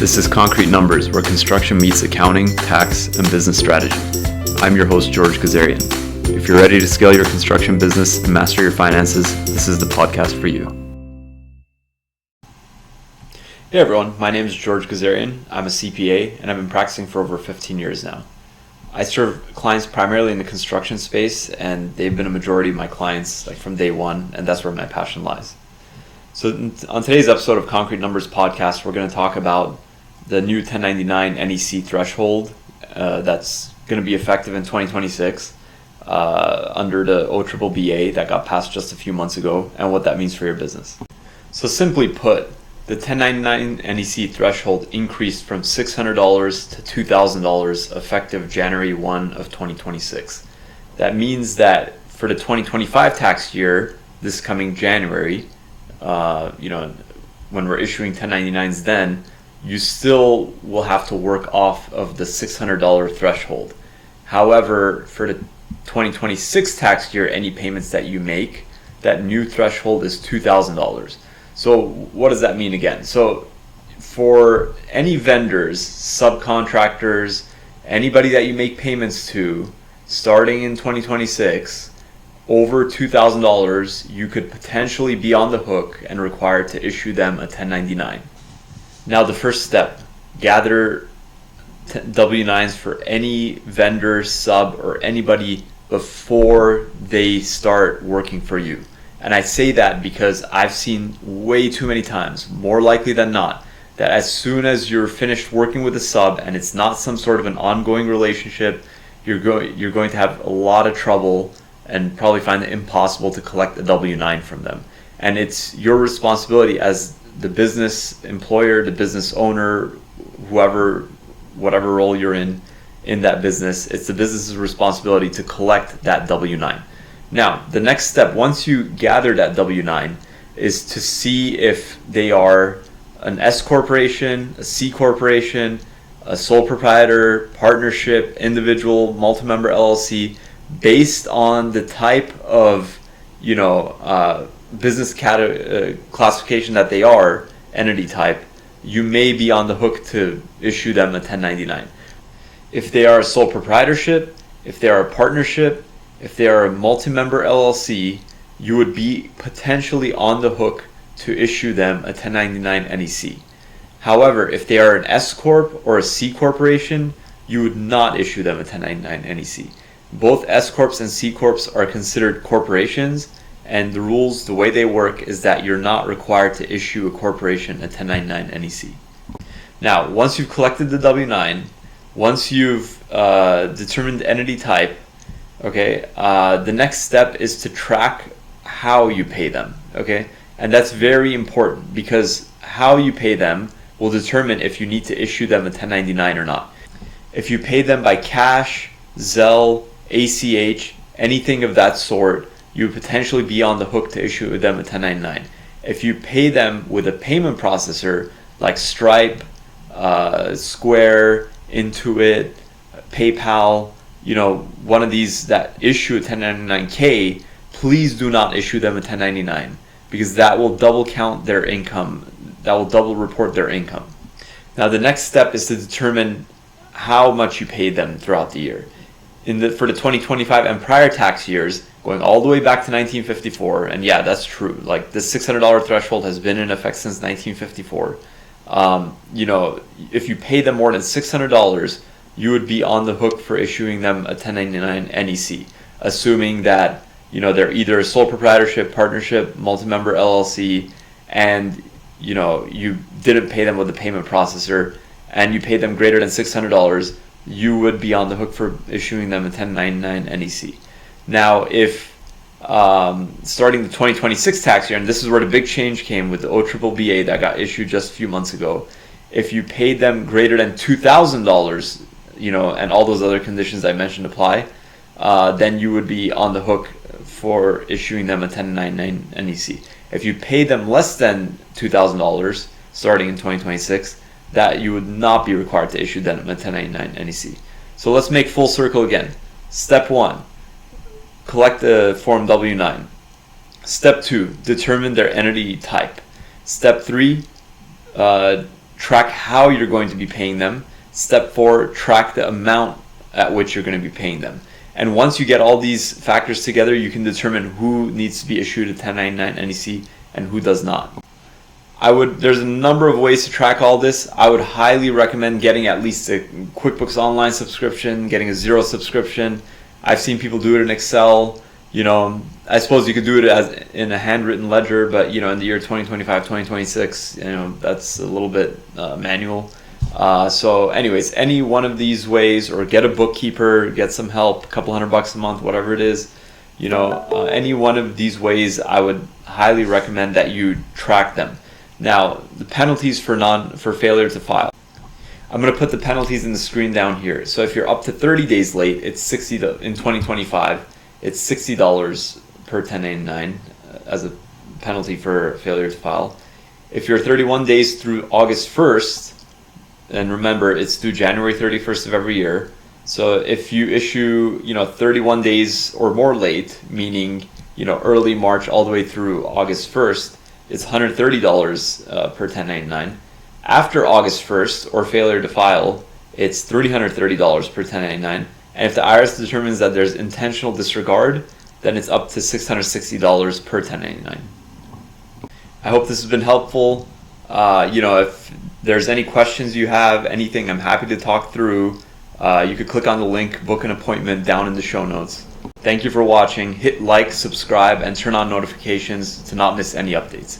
This is Concrete Numbers, where construction meets accounting, tax, and business strategy. I'm your host, George Kazarian. If you're ready to scale your construction business and master your finances, this is the podcast for you. Hey everyone, my name is George Kazarian. I'm a CPA, and I've been practicing for over 15 years now. I serve clients primarily in the construction space, and they've been a majority of my clients from day one, and that's where my passion lies. So on today's episode of Concrete Numbers podcast, we're going to talk about the new 1099 NEC threshold that's going to be effective in 2026 under the OBBBA that got passed just a few months ago, and what that means for your business. So simply put, the 1099 NEC threshold increased from $600 to $2,000 effective January 1 of 2026. That means that for the 2025 tax year, this coming January, when we're issuing 1099s then, you still will have to work off of the $600 threshold. However, for the 2026 tax year, any payments that you make, that new threshold is $2,000. So what does that mean again? So for any vendors, subcontractors, anybody that you make payments to, starting in 2026, over $2,000, you could potentially be on the hook and required to issue them a 1099. Now the first step, gather W-9s for any vendor, sub, or anybody before they start working for you. And I say that because I've seen way too many times, more likely than not, that as soon as you're finished working with a sub and it's not some sort of an ongoing relationship, you're going to have a lot of trouble and probably find it impossible to collect a W-9 from them. And it's your responsibility as the business employer, the business owner, whatever role you're in that business, it's the business's responsibility to collect that W-9. Now, the next step, once you gather that W-9, is to see if they are an S-Corporation, a C-Corporation, a sole proprietor, partnership, individual, multi-member LLC, based on the type of, business classification that they are, entity type, you may be on the hook to issue them a 1099. If they are a sole proprietorship, if they are a partnership, if they are a multi-member LLC, you would be potentially on the hook to issue them a 1099 NEC. However, if they are an S-Corp or a C-Corporation, you would not issue them a 1099 NEC. Both S-Corps and C-Corps are considered corporations, and the rules, the way they work, is that you're not required to issue a corporation a 1099 NEC. Now, once you've collected the W-9, once you've determined entity type, the next step is to track how you pay them, And that's very important because how you pay them will determine if you need to issue them a 1099 or not. If you pay them by cash, zelle, ACH, anything of that sort, you would potentially be on the hook to issue them a 1099. If you pay them with a payment processor like Stripe, Square, Intuit, PayPal, one of these that issue a 1099K, please do not issue them a 1099 because that will double count their income. That will double report their income. Now the next step is to determine how much you pay them throughout the year. For the 2025 and prior tax years, going all the way back to 1954, and yeah, that's true. The $600 threshold has been in effect since 1954. If you pay them more than $600, you would be on the hook for issuing them a 1099 NEC, assuming that they're either a sole proprietorship, partnership, multi-member LLC, and you didn't pay them with a payment processor, and you paid them greater than $600. You would be on the hook for issuing them a 1099 NEC. Now, if starting the 2026 tax year, and this is where the big change came with the OBBBA that got issued just a few months ago, if you paid them greater than $2,000, and all those other conditions I mentioned apply, then you would be on the hook for issuing them a 1099 NEC. If you pay them less than $2,000 starting in 2026, that you would not be required to issue them a 1099 NEC. So let's make full circle again. Step 1, collect the Form W-9. Step 2, determine their entity type. Step 3, track how you're going to be paying them. Step 4, track the amount at which you're going to be paying them. And once you get all these factors together, you can determine who needs to be issued a 1099 NEC and who does not. There's a number of ways to track all this. I would highly recommend getting at least a QuickBooks Online subscription, getting a Xero subscription. I've seen people do it in Excel. I suppose you could do it as in a handwritten ledger, but in the year 2025, 2026, that's a little bit manual. So anyways, any one of these ways, or get a bookkeeper, get some help, a couple $100 a month, whatever it is, any one of these ways, I would highly recommend that you track them. Now, the penalties for failure to file. I'm going to put the penalties in the screen down here. So if you're up to 30 days late, it's $60 in 2025. It's $60 per 1099 as a penalty for failure to file. If you're 31 days through August 1st, and remember it's due January 31st of every year. So if you issue 31 days or more late, meaning early March all the way through August 1st, it's $130 per 1099. After August 1st or failure to file, it's $330 per 1099. And if the IRS determines that there's intentional disregard, then it's up to $660 per 1099. I hope this has been helpful. If there's any questions you have, anything, I'm happy to talk through. You could click on the link, book an appointment down in the show notes. Thank you for watching. Hit like, subscribe, and turn on notifications to not miss any updates.